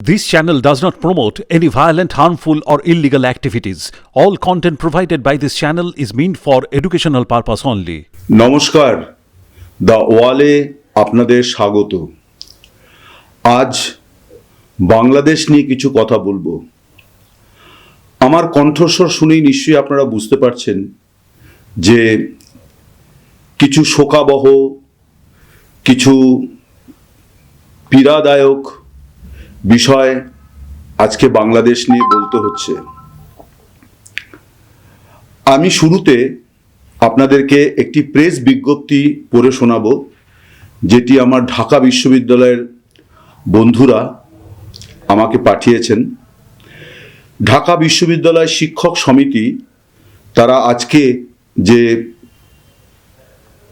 This channel does not promote any violent, harmful, or illegal activities. All content provided by this channel is meant for educational purpose only. নমস্কার, the ওয়ালে আপনাদের স্বাগত। আজ বাংলাদেশ নিয়ে কিছু কথা বলবো। আমার কণ্ঠস্বর শুনেই নিশ্চয়ই আপনারা বুঝতে পারছেন যে কিছু শোকাবহ, কিছু পীড়াদায়ক বিষয় আজকে বাংলাদেশ নিয়ে বলতে হচ্ছে। আমি শুরুতে আপনাদেরকে একটি প্রেস বিজ্ঞপ্তি পড়ে শোনাবো, যেটি আমার ঢাকা বিশ্ববিদ্যালয়ের বন্ধুরা আমাকে পাঠিয়েছেন। ঢাকা বিশ্ববিদ্যালয় শিক্ষক সমিতি তারা আজকে যে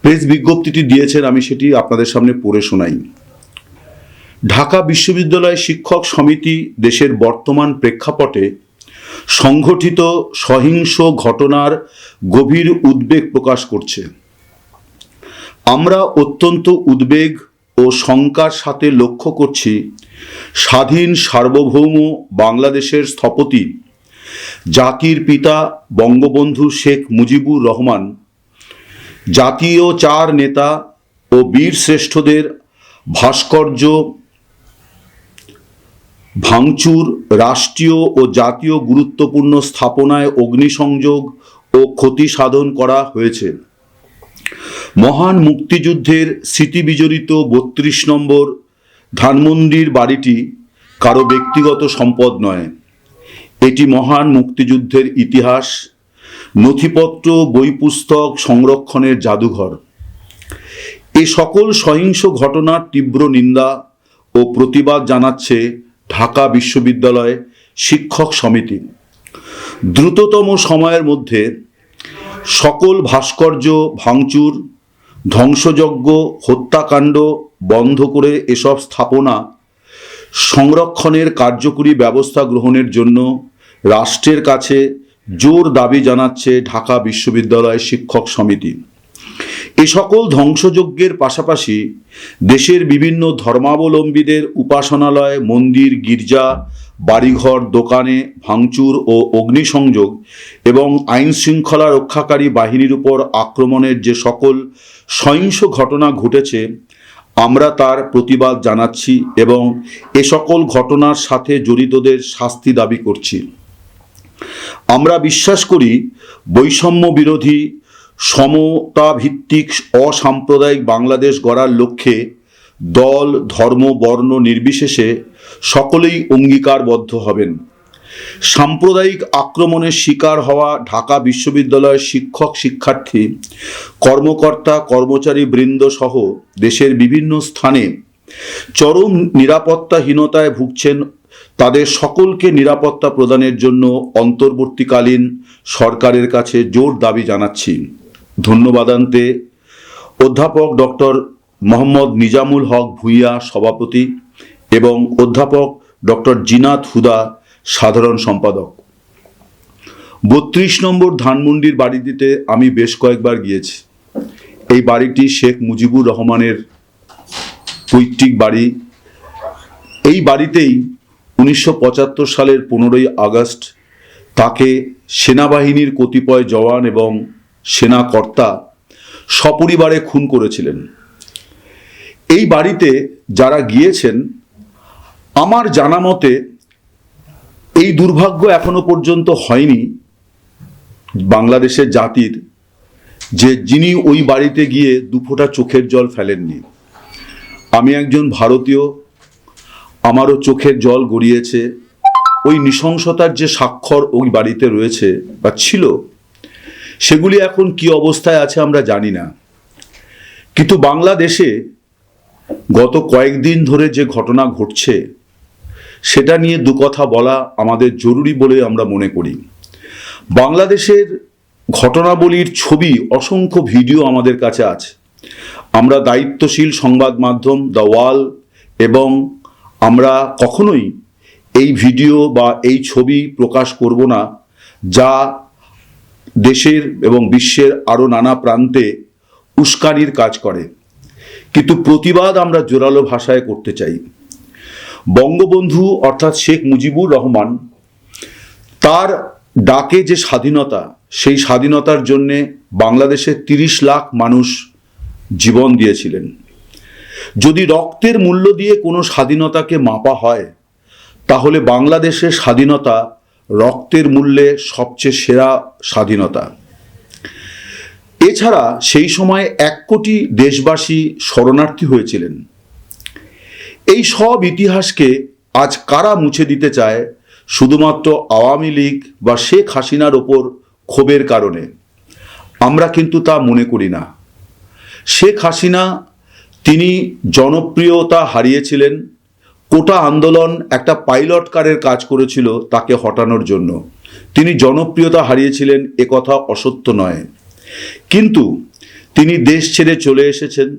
প্রেস বিজ্ঞপ্তিটি দিয়েছেন আমি সেটি আপনাদের সামনে পড়ে শোনাই। ঢাকা বিশ্ববিদ্যালয় শিক্ষক সমিতি দেশের বর্তমান প্রেক্ষাপটে সংঘটিত সহিংস ঘটনার গভীর উদ্বেগ প্রকাশ করছে। আমরা অত্যন্ত উদ্বেগ ও শঙ্কার সাথে লক্ষ্য করছি স্বাধীন সার্বভৌম বাংলাদেশের স্থপতি জাতির পিতা বঙ্গবন্ধু শেখ মুজিবুর রহমান, জাতীয় চার নেতা ও বীর শ্রেষ্ঠদের ভাস্কর্য ভাঙচুর, রাষ্ট্রীয় ও জাতীয় গুরুত্বপূর্ণ স্থাপনায় অগ্নিসংযোগ ও ক্ষতি সাধন করা হয়েছে। মহান মুক্তিযুদ্ধের স্মৃতিবিজড়িত ৩২ নম্বর ধানমন্ডির বাড়িটি কারো ব্যক্তিগত সম্পদ নয়। এটি মহান মুক্তিযুদ্ধের ইতিহাস, নথিপত্র, বই পুস্তক সংরক্ষণের জাদুঘর। এ সকল সহিংস ঘটনার তীব্র নিন্দা ও প্রতিবাদ জানাচ্ছে ঢাকা বিশ্ববিদ্যালয় শিক্ষক সমিতি। দ্রুততম সময়ের মধ্যে সকল ভাস্কর্য ভাঙচুর, ধ্বংসযজ্ঞ, হত্যাকাণ্ড বন্ধ করে এসব স্থাপনা সংরক্ষণের কার্যকরী ব্যবস্থা গ্রহণের জন্য রাষ্ট্রের কাছে জোর দাবি জানাচ্ছে ঢাকা বিশ্ববিদ্যালয় শিক্ষক সমিতি। এ সকল ধ্বংসযজ্ঞের পাশাপাশি দেশের বিভিন্ন ধর্মাবলম্বীদের উপাসনালয়, মন্দির, গির্জা, বাড়িঘর, দোকানে ভাঙচুর ও অগ্নিসংযোগ এবং আইন শৃঙ্খলা রক্ষাকারী বাহিনীর উপর আক্রমণের যে সকল সহিংস ঘটনা ঘটেছে আমরা তার প্রতিবাদ জানাচ্ছি এবং এ সকল ঘটনার সাথে জড়িতদের শাস্তি দাবি করছি। আমরা বিশ্বাস করি বৈষম্য বিরোধী, সমতাভিত্তিক অসাম্প্রদায়িক বাংলাদেশ গড়ার লক্ষ্যে দল, ধর্ম, বর্ণ নির্বিশেষে সকলেই অঙ্গীকারবদ্ধ হবেন। সাম্প্রদায়িক আক্রমণের শিকার হওয়া ঢাকা বিশ্ববিদ্যালয়ের শিক্ষক, শিক্ষার্থী, কর্মকর্তা, কর্মচারী বৃন্দ সহ দেশের বিভিন্ন স্থানে চরম নিরাপত্তাহীনতায় ভুগছেন। তাদের সকলকে নিরাপত্তা প্রদানের জন্য অন্তর্বর্তীকালীন সরকারের কাছে জোর দাবি জানাচ্ছি। ধন্যবাদান্তে অধ্যাপক ডক্টর মোহাম্মদ নিজামুল হক ভূঁইয়া, সভাপতি, এবং অধ্যাপক ডক্টর জিনাত হুদা, সাধারণ সম্পাদক। ৩২ নম্বর ধানমন্ডির বাড়িটিতে আমি বেশ কয়েকবার গিয়েছি। এই বাড়িটি শেখ মুজিবুর রহমানের পৈতৃক বাড়ি। এই বাড়িতেই 1975 সালের 15ই আগস্ট তাকে সেনাবাহিনীর কতিপয় জওয়ান এবং সেনাকর্তা সপরিবারে খুন করেছিলেন। এই বাড়িতে যারা গিয়েছেন আমার জানা মতে এই দুর্ভাগ্য এখনো পর্যন্ত হয়নি বাংলাদেশের জাতির, যে যিনি ওই বাড়িতে গিয়ে দুফোঁটা চোখের জল ফেলেননি। আমি একজন ভারতীয়, আমারও চোখের জল গড়িয়েছে। ওই নৃশংসতার যে স্বাক্ষর ওই বাড়িতে রয়েছে বা ছিল, সেগুলি এখন কি অবস্থায় আছে আমরা জানি না। কিন্তু বাংলাদেশে গত কয়েকদিন ধরে যে ঘটনা ঘটছে সেটা নিয়ে দু কথা বলা আমাদের জরুরি বলে আমরা মনে করি। বাংলাদেশের ঘটনাবলীর ছবি, অসংখ্য ভিডিও আমাদের কাছে আছে। আমরা দায়িত্বশীল সংবাদ মাধ্যম দ্য ওয়াল এবং আমরা কখনোই এই ভিডিও বা এই ছবি প্রকাশ করব না যা দেশের এবং বিশ্বের আরও নানা প্রান্তে উস্কানির কাজ করে। কিন্তু প্রতিবাদ আমরা জোরালো ভাষায় করতে চাই। বঙ্গবন্ধু অর্থাৎ শেখ মুজিবুর রহমান তার ডাকে যে স্বাধীনতা, সেই স্বাধীনতার জন্যে বাংলাদেশের 30 লাখ মানুষ জীবন দিয়েছিলেন। যদি রক্তের মূল্য দিয়ে কোনো স্বাধীনতাকে মাপা হয়, তাহলে বাংলাদেশের স্বাধীনতা রক্তের মূল্যে সবচেয়ে সেরা স্বাধীনতা। এছাড়া সেই সময় 1 কোটি দেশবাসী শরণার্থী হয়েছিলেন। এই সব ইতিহাসকে আজ কারা মুছে দিতে চায়? শুধুমাত্র আওয়ামী লীগ বা শেখ হাসিনার ওপর ক্ষোভের কারণে। আমরা কিন্তু তা মনে করি না। শেখ হাসিনা তিনি জনপ্রিয়তা হারিয়েছিলেন। কোটা আন্দোলন একটা পাইলট কারের কাজ করেছিল তাকে হটানোর জন্য। তিনি জনপ্রিয়তা হারিয়েছিলেন, একথা অসত্য নয়। কিন্তু তিনি দেশ ছেড়ে চলে এসেছেন।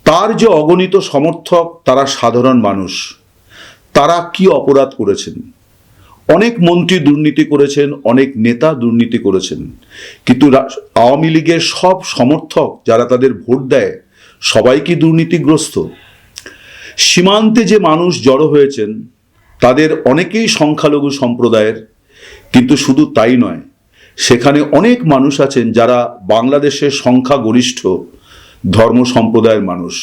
তার যে অগণিত সমর্থক তারা সাধারণ মানুষ। তারা কি অপরাধ করেছেন? অনেক মন্ত্রী দুর্নীতি করেছেন, অনেক নেতা দুর্নীতি করেছেন, কিন্তু আওয়ামী লীগের সব সমর্থক যারা তাদের ভোট দেয় সবাই কি দুর্নীতিগ্রস্ত? সীমান্তে যে মানুষ জড়ো হয়েছেন তাদের অনেকেই সংখ্যালঘু সম্প্রদায়ের, কিন্তু শুধু তাই নয়, সেখানে অনেক মানুষ আছেন যারা বাংলাদেশের সংখ্যাগরিষ্ঠ ধর্ম সম্প্রদায়ের মানুষ।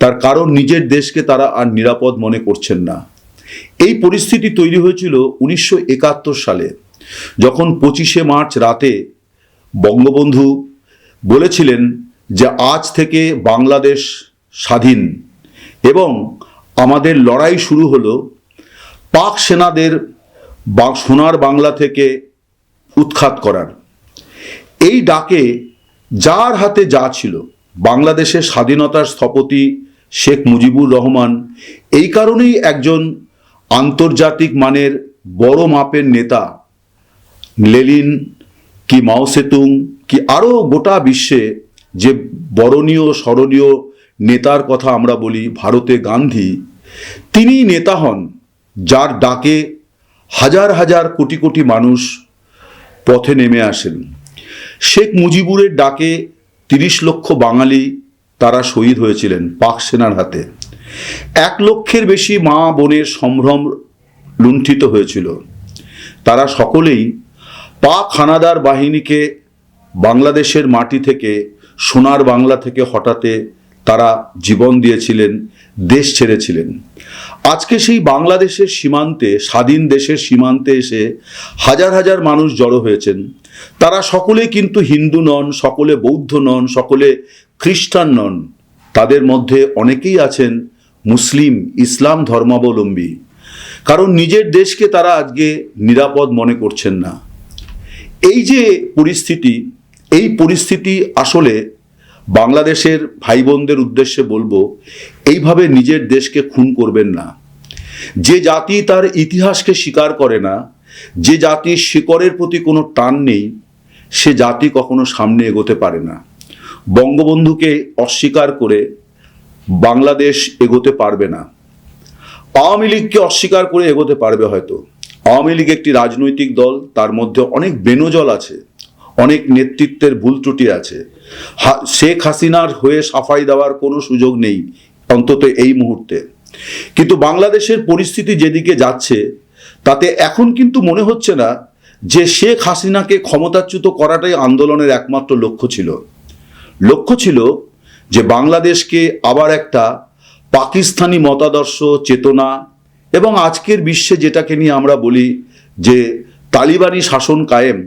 তার কারণ নিজের দেশকে তারা আর নিরাপদ মনে করছেন না। এই পরিস্থিতি তৈরি হয়েছিল 1971 সালে, যখন 25শে মার্চ রাতে বঙ্গবন্ধু বলেছিলেন যে আজ থেকে বাংলাদেশ স্বাধীন এবং আমাদের লড়াই শুরু হলো পাক সেনাদের সোনার বাংলা থেকে উৎখাত করার। এই ডাকে যার হাতে যা ছিল, বাংলাদেশের স্বাধীনতার স্থপতি শেখ মুজিবুর রহমান এই কারণেই একজন আন্তর্জাতিক মানের বড় মাপের নেতা। লেনিন কি মাও সেতুং কি আরও গোটা বিশ্বে যে বরণীয় স্মরণীয় নেতার কথা আমরা বলি, ভারতে গান্ধী, তিনি নেতা হন যার ডাকে হাজার হাজার কোটি কোটি মানুষ পথে নেমে আসেন। শেখ মুজিবুরের ডাকে 30 লক্ষ বাঙালি তারা শহীদ হয়েছিলেন পাক সেনার হাতে। 1 লক্ষের বেশি মা বোনের সম্ভ্রম লুণ্ঠিত হয়েছিল। তারা সকলেই পাক হানাদার বাহিনীকে বাংলাদেশের মাটি থেকে, সোনার বাংলা থেকে হটাতে তারা জীবন দিয়েছিলেন, দেশ ছেড়েছিলেন। আজকে সেই বাংলাদেশের সীমান্তে, স্বাধীন দেশের সীমান্তে এসে হাজার হাজার মানুষ জড়ো হয়েছেন। তারা সকলে কিন্তু হিন্দু নন, সকলে বৌদ্ধ নন, সকলে খ্রিস্টান নন। তাদের মধ্যে অনেকেই আছেন মুসলিম, ইসলাম ধর্মাবলম্বী। কারণ নিজের দেশকে তারা আজকে নিরাপদ মনে করছেন না। এই যে পরিস্থিতি, এই পরিস্থিতি আসলে বাংলাদেশের ভাই বোনদের উদ্দেশ্যে বলবো, এইভাবে নিজের দেশকে খুন করবেন না। যে জাতি তার ইতিহাসকে স্বীকার করে না, যে জাতির শিকড়ের প্রতি কোনো টান নেই, সে জাতি কখনো সামনে এগোতে পারে না। বঙ্গবন্ধুকে অস্বীকার করে বাংলাদেশ এগোতে পারবে না। আওয়ামী লীগকে অস্বীকার করে এগোতে পারবে হয়তো। আওয়ামী লীগ একটি রাজনৈতিক দল, তার মধ্যে অনেক বেনজল আছে, অনেক নেতৃত্বের ভুল ত্রুটি আছে। শেখ হাসিনার হয়ে সাফাই দেওয়ার কোনো সুযোগ নেই, অন্তত এই মুহূর্তে। কিন্তু বাংলাদেশের পরিস্থিতি যেদিকে যাচ্ছে, তাতে এখন কিন্তু মনে হচ্ছে না যে শেখ হাসিনাকে ক্ষমতাচ্যুত করাটাই আন্দোলনের একমাত্র লক্ষ্য ছিল। লক্ষ্য ছিল যে বাংলাদেশকে আবার একটা পাকিস্তানি মতাদর্শ, চেতনা এবং আজকের বিশ্বে যেটাকে নিয়ে আমরা বলি যে তালিবানি শাসন কায়েম,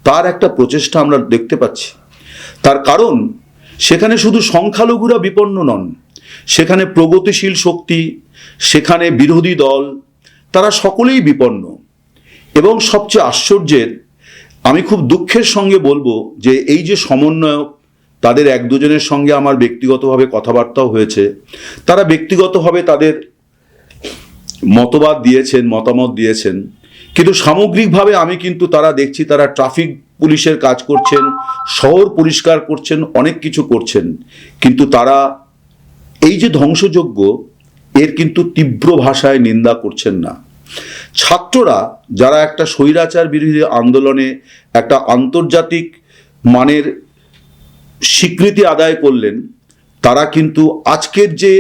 তার একটা প্রচেষ্টা আমরা দেখতে পাচ্ছি। তার কারণ সেখানে শুধু সংখ্যালঘুরা বিপন্ন নন, সেখানে প্রগতিশীল শক্তি, সেখানে বিরোধী দল, তারা সকলেই বিপন্ন। এবং সবচেয়ে আশ্চর্যের, আমি খুব দুঃখের সঙ্গে বলবো যে এই যে সমন্বয়ক, তাদের 1-2 জনের সঙ্গে আমার ব্যক্তিগতভাবে কথাবার্তাও হয়েছে। তারা ব্যক্তিগতভাবে তাদের মতবাদ দিয়েছেন, মতামত দিয়েছেন, কিন্তু সামগ্রিকভাবে আমি কিন্তু তারা দেখছি তারা ট্রাফিক পুলিশের কাজ করছেন, শহর পরিষ্কার করছেন, অনেক কিছু করছেন, কিন্তু তারা এই যে ধ্বংসযজ্ঞ, এর কিন্তু তীব্র ভাষায় নিন্দা করছেন না। ছাত্ররা যারা একটা স্বৈরাচার বিরোধী আন্দোলনে একটা আন্তর্জাতিক মানের স্বীকৃতি আদায় করলেন, তারা কিন্তু আজকের যে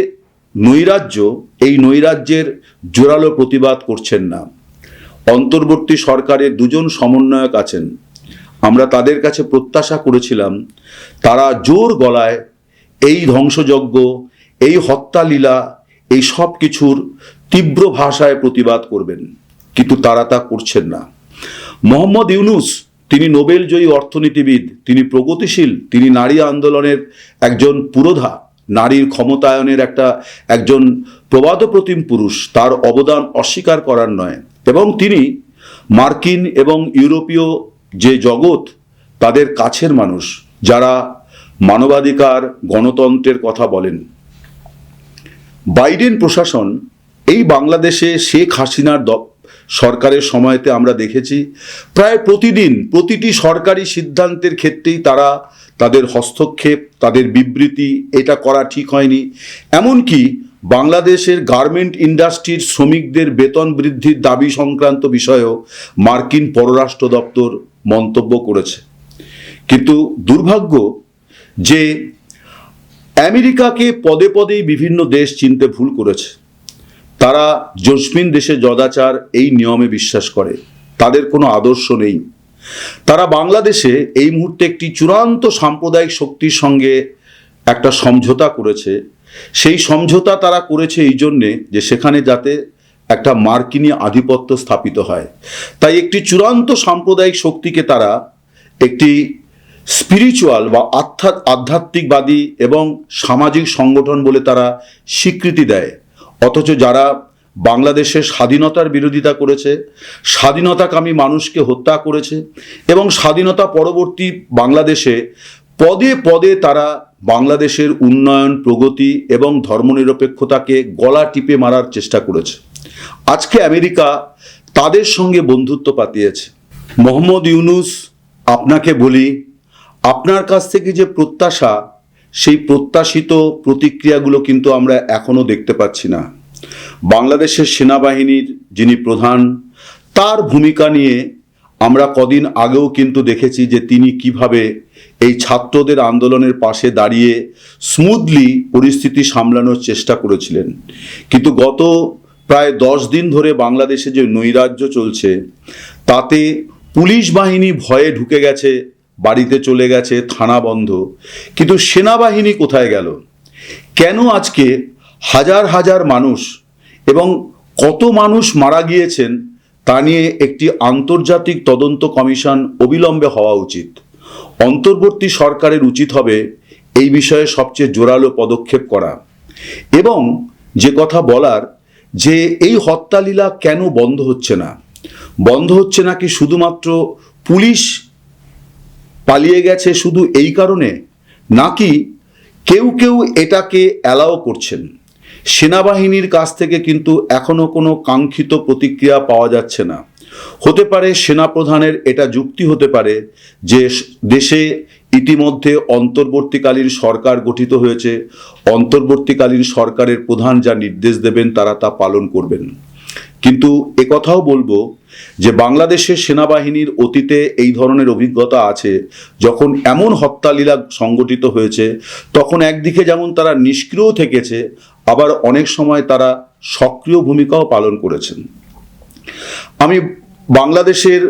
নৈরাজ্য, এই নৈরাজ্যের জোরালো প্রতিবাদ করছেন না। অন্তর্বর্তী সরকারের দুজন সমন্বয়ক আছেন, আমরা তাদের কাছে প্রত্যাশা করেছিলাম তারা জোর গলায় এই ধ্বংসযজ্ঞ, এই হত্যালীলা, এই সব কিছুর তীব্র ভাষায় প্রতিবাদ করবেন, কিন্তু তারা তা করছেন না। মোহাম্মদ ইউনূস, তিনি নোবেলজয়ী অর্থনীতিবিদ, তিনি প্রগতিশীল, তিনি নারী আন্দোলনের একজন পুরোধা, নারীর ক্ষমতায়নের একজন প্রবাদপ্রতিম পুরুষ, তার অবদান অস্বীকার করার নয়। এবং তিনি মার্কিন এবং ইউরোপীয় যে জগৎ, তাদের কাছের মানুষ, যারা মানবাধিকার, গণতন্ত্রের কথা বলেন। বাইডেন প্রশাসন এই বাংলাদেশে শেখ হাসিনার সরকারের সময়তে আমরা দেখেছি প্রায় প্রতিদিন প্রতিটি সরকারি সিদ্ধান্তের ক্ষেত্রেই তারা তাদের হস্তক্ষেপ, তাদের বিবৃতি, এটা করা ঠিক হয়নি, এমনকি বাংলাদেশের গার্মেন্ট ইন্ডাস্ট্রির শ্রমিকদের বেতন বৃদ্ধির দাবি সংক্রান্ত বিষয়েও মার্কিন পররাষ্ট্র দপ্তর মন্তব্য করেছে। কিন্তু দুর্ভাগ্য যে আমেরিকাকে পদে পদেই বিভিন্ন দেশ চিনতে ভুল করেছে। তারা জসমিন দেশে যদাচার এই নিয়মে বিশ্বাস করে, তাদের কোনো আদর্শ নেই। তারা বাংলাদেশে এই মুহূর্তে একটি চূড়ান্ত সাম্প্রদায়িক শক্তির সঙ্গে একটা সমঝোতা করেছে। সেই সমঝোতা তারা করেছে এই জন্যে যে সেখানে যাতে একটা মার্কিনী আধিপত্য স্থাপিত হয়। তাই একটি চূড়ান্ত সাম্প্রদায়িক শক্তিকে তারা একটি স্পিরিচুয়াল বা আধ্যাত্মিকবাদী এবং সামাজিক সংগঠন বলে তারা স্বীকৃতি দেয়। অথচ যারা বাংলাদেশের স্বাধীনতার বিরোধিতা করেছে, স্বাধীনতাকামী মানুষকে হত্যা করেছে এবং স্বাধীনতা পরবর্তী বাংলাদেশে পদে পদে তারা বাংলাদেশের উন্নয়ন, প্রগতি এবং ধর্মনিরপেক্ষতাকে গলা টিপে মারার চেষ্টা করেছে, আজকে আমেরিকা তাদের সঙ্গে বন্ধুত্ব পাতিয়েছে। মোহাম্মদ ইউনূস, আপনাকে বলি, আপনার কাছ থেকে যে প্রত্যাশা, সেই প্রত্যাশিত প্রতিক্রিয়াগুলো কিন্তু আমরা এখনো দেখতে পাচ্ছি না। বাংলাদেশের সেনাবাহিনীর যিনি প্রধান, তার ভূমিকা নিয়ে আমরা কদিন আগেও কিন্তু দেখেছি যে তিনি কিভাবে এই ছাত্রদের আন্দোলনের পাশে দাঁড়িয়ে স্মুথলি পরিস্থিতি সামলানোর চেষ্টা করেছিলেন। কিন্তু গত প্রায় 10 দিন ধরে বাংলাদেশে যে নৈরাজ্য চলছে, তাতে পুলিশ বাহিনী ভয়ে ঢুকে গেছে, বাড়িতে চলে গেছে, থানা বন্ধ, কিন্তু সেনাবাহিনী কোথায় গেল? কেন আজকে হাজার হাজার মানুষ এবং কত মানুষ মারা গিয়েছেন তা নিয়ে একটি আন্তর্জাতিক তদন্ত কমিশন অবিলম্বে হওয়া উচিত। অন্তর্বর্তী সরকারের উচিত হবে এই বিষয়ে সবচেয়ে জোরালো পদক্ষেপ করা এবং যে কথা বলার যে এই হত্যালীলা কেন বন্ধ হচ্ছে না। বন্ধ হচ্ছে না কি শুধুমাত্র পুলিশ পালিয়ে গেছে শুধু এই কারণে, নাকি কেউ কেউ এটাকে অ্যালাও করছেন? সেনাবাহিনীর কাছ থেকে কিন্তু এখনো কোনো কাঙ্ক্ষিত প্রতিক্রিয়া পাওয়া যাচ্ছে না। হতে পারে সেনাপ্রধানের এটা যুক্তি হতে পারে যে দেশে ইতিমধ্যে অন্তর্বর্তীকালীন সরকার গঠিত হয়েছে, অন্তর্বর্তীকালীন সরকারের প্রধান যা নির্দেশ দেবেন তারা তা পালন করবেন। কিন্তু একথাও বলবো যে বাংলাদেশের সেনাবাহিনীর অতীতে এই ধরনের অভিজ্ঞতা আছে, যখন এমন হত্যালীলা সংগঠিত হয়েছে তখন একদিকে যেমন তারা নিষ্ক্রিয় থেকেছে, আবার অনেক সময় তারা সক্রিয় ভূমিকাও পালন করেছেন। আমি বাংলাদেশের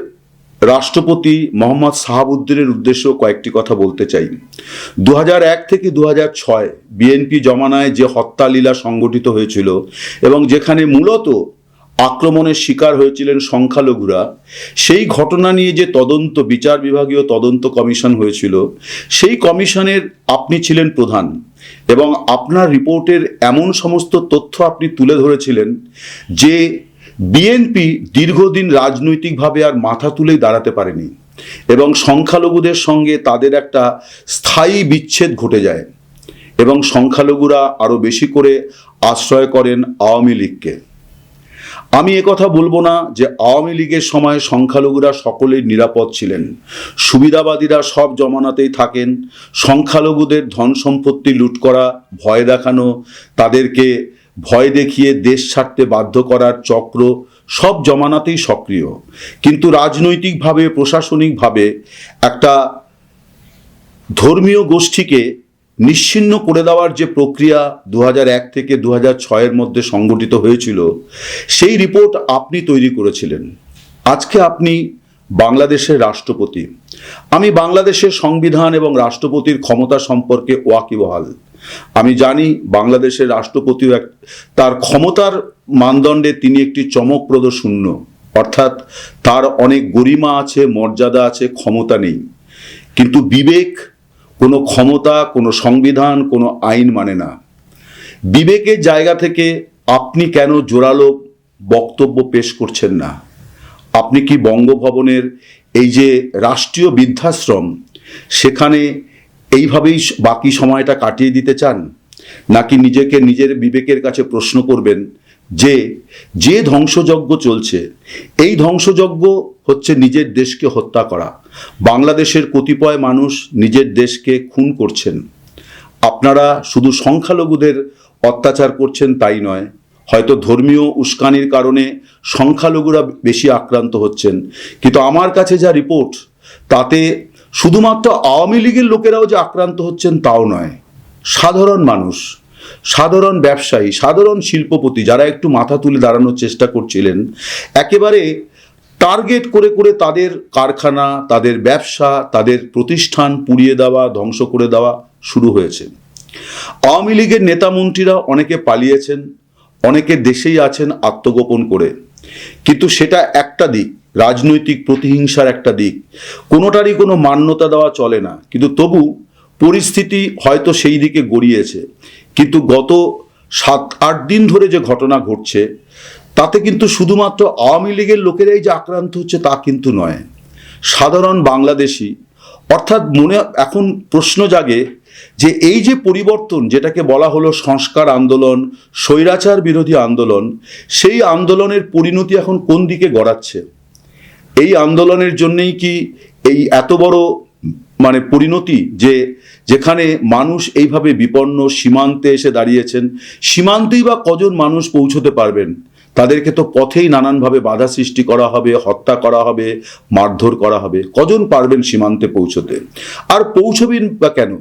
রাষ্ট্রপতি মোহাম্মদ শাহাবুদ্দিনের উদ্দেশ্যে কয়েকটি কথা বলতে চাই। 2001 থেকে 2006 বিএনপি জমানায় যে হত্যালীলা সংগঠিত হয়েছিল এবং যেখানে মূলত আক্রমণের শিকার হয়েছিলেন সংখ্যালঘুরা, সেই ঘটনা নিয়ে যে তদন্ত, বিচার বিভাগীয় তদন্ত কমিশন হয়েছিল, সেই কমিশনের আপনি ছিলেন প্রধান এবং আপনার রিপোর্টের এমন সমস্ত তথ্য আপনি তুলে ধরেছিলেন যে বিএনপি দীর্ঘদিন রাজনৈতিকভাবে আর মাথা তুলেই দাঁড়াতে পারেনি এবং সংখ্যালঘুদের সঙ্গে তাদের একটা স্থায়ী বিচ্ছেদ ঘটে যায় এবং সংখ্যালঘুরা আরও বেশি করে আশ্রয় করেন আওয়ামী লীগকে। আমি একথা বলবো না যে আওয়ামী লীগের সময় সংখ্যালঘুরা সকলেই নিরাপদ ছিলেন, সুবিধাবাদীরা সব জমানাতেই থাকেন, সংখ্যালঘুদের ধন সম্পত্তি লুট করা, ভয় দেখানো, তাদেরকে ভয় দেখিয়ে দেশ ছাড়তে বাধ্য করার চক্র সব জমানাতেই সক্রিয়। কিন্তু রাজনৈতিকভাবে, প্রশাসনিকভাবে একটা ধর্মীয় গোষ্ঠীকে নিশ্চিহ্ন করে দেওয়ার যে প্রক্রিয়া 2001 থেকে 2006-এর মধ্যে সংগঠিত হয়েছিল, সেই রিপোর্ট আপনি তৈরি করেছিলেন। আজকে আপনি বাংলাদেশের রাষ্ট্রপতি। আমি বাংলাদেশের সংবিধান এবং রাষ্ট্রপতির ক্ষমতা সম্পর্কে ওয়াকিবহাল। আমি জানি বাংলাদেশের রাষ্ট্রপতিও তার ক্ষমতার মানদণ্ডে তিনি একটি চমকপ্রদ শূন্য, অর্থাৎ তার অনেক গরিমা আছে, মর্যাদা আছে, ক্ষমতা নেই। কিন্তু বিবেক কোনো ক্ষমতা, কোনো সংবিধান, কোনো আইন মানে না। বিবেকের জায়গা থেকে আপনি কেন জোরালো বক্তব্য পেশ করছেন না? আপনি কি বঙ্গভবনের এই যে রাষ্ট্রীয় বৃদ্ধাশ্রম, সেখানে এইভাবেই বাকি সময়টা কাটিয়ে দিতে চান, নাকি নিজেকে নিজের বিবেকের কাছে প্রশ্ন করবেন যে যে ধ্বংসযজ্ঞ চলছে, এই ধ্বংসযজ্ঞ হচ্ছে নিজের দেশকে হত্যা করা। বাংলাদেশের কতিপয় মানুষ নিজের দেশকে খুন করছেন। আপনারা শুধু সংখ্যালঘুদের অত্যাচার করছেন তাই নয়, হয়তো ধর্মীয় উস্কানির কারণে সংখ্যালঘুরা বেশি আক্রান্ত হচ্ছেন, কিন্তু আমার কাছে যা রিপোর্ট তাতে শুধুমাত্র আওয়ামী লীগের লোকেরাও যে আক্রান্ত হচ্ছেন তাও নয়, সাধারণ মানুষ, সাধারণ ব্যবসায়ী, সাধারণ শিল্পপতি যারা একটু মাথা তুলে দাঁড়ানোর চেষ্টা করছিলেন, একেবারে টার্গেট করে করে তাদের কারখানা, তাদের ব্যবসা, তাদের প্রতিষ্ঠান পুড়িয়ে দেওয়া, ধ্বংস করে দেওয়া শুরু হয়েছে। আওয়ামী লীগের নেতামন্ত্রীরা অনেকে পালিয়েছেন, অনেকে দেশেই আছেন আত্মগোপন করে, কিন্তু সেটা একটা দিক, রাজনৈতিক প্রতিহিংসার একটা দিক, কোনোটারই কোনো মান্যতা দেওয়া চলে না। কিন্তু তবু পরিস্থিতি হয়তো সেই দিকে গড়িয়েছে। কিন্তু গত 7-8 দিন ধরে যে ঘটনা ঘটছে, তাতে কিন্তু শুধুমাত্র আওয়ামী লীগের লোকেরাই যে আক্রান্ত হচ্ছে তা কিন্তু নয়, সাধারণ বাংলাদেশি। অর্থাৎ মনে এখন প্রশ্ন জাগে যে এই যে পরিবর্তন, যেটাকে বলা হলো সংস্কার আন্দোলন, স্বৈরাচার বিরোধী আন্দোলন, সেই আন্দোলনের পরিণতি এখন কোন দিকে গড়াচ্ছে? এই আন্দোলনের জন্যই কি এই এত বড় পরিণতি, যে যেখানে মানুষ এইভাবে বিপন্ন সীমান্তে এসে দাঁড়িয়েছেন? সীমান্তেই বা কজন মানুষ পৌঁছতে পারবেন? তাদেরকে তো পথেই নানানভাবে বাধা সৃষ্টি করা হবে, হত্যা করা হবে, মারধর করা হবে। কজন পারবেন সীমান্তে পৌঁছতে? আর পৌঁছবেন বা কেন?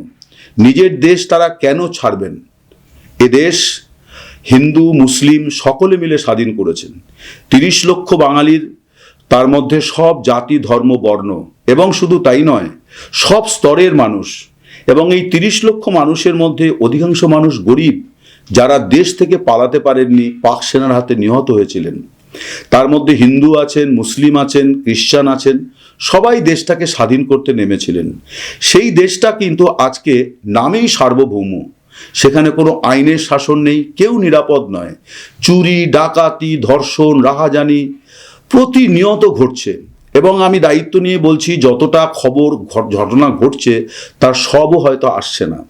নিজের দেশ তারা কেন ছাড়বেন? এ দেশ হিন্দু মুসলিম সকলে মিলে স্বাধীন করেছেন। 30 লক্ষ বাঙালির, তার মধ্যে সব জাতি ধর্ম বর্ণ, এবং শুধু তাই নয়, সব স্তরের মানুষ। এবং এই 30 লক্ষ মানুষের মধ্যে অধিকাংশ মানুষ গরিব, যারা দেশ থেকে পালাতে পারেননি, পাক সেনার হাতে নিহত হয়েছিলেন। তার মধ্যে হিন্দু আছেন, মুসলিম আছেন, খ্রিস্টান আছেন, সবাই দেশটাকে স্বাধীন করতে নেমেছিলেন। সেই দেশটা কিন্তু আজকে নামেই সার্বভৌম, সেখানে কোনো আইনের শাসন নেই, কেউ নিরাপদ নয়। চুরি, ডাকাতি, ধর্ষণ, রাহাজানি প্রতিনিয়ত ঘটছে। এবং আমি দায়িত্ব নিয়ে বলছি, যতটা ঘটনা ঘটছে তার সবও হয়তো আসছে না।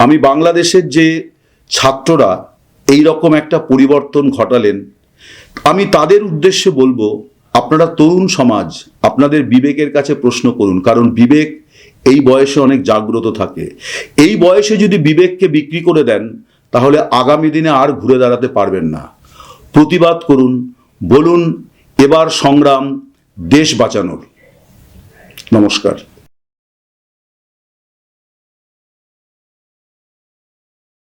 আমি বাংলাদেশের যে ছাত্ররা এই রকম একটা পরিবর্তন ঘটালেন, আমি তাদের উদ্দেশ্যে বলবো, আপনারা তরুণ সমাজ, আপনাদের বিবেকের কাছে প্রশ্ন করুন, কারণ বিবেক এই বয়সে অনেক জাগ্রত থাকে। এই বয়সে যদি বিবেককে বিক্রি করে দেন, তাহলে আগামী দিনে আর ঘুরে দাঁড়াতে পারবেন না। প্রতিবাদ করুন, বলুন এবার সংগ্রাম দেশ বাঁচানোর। নমস্কার।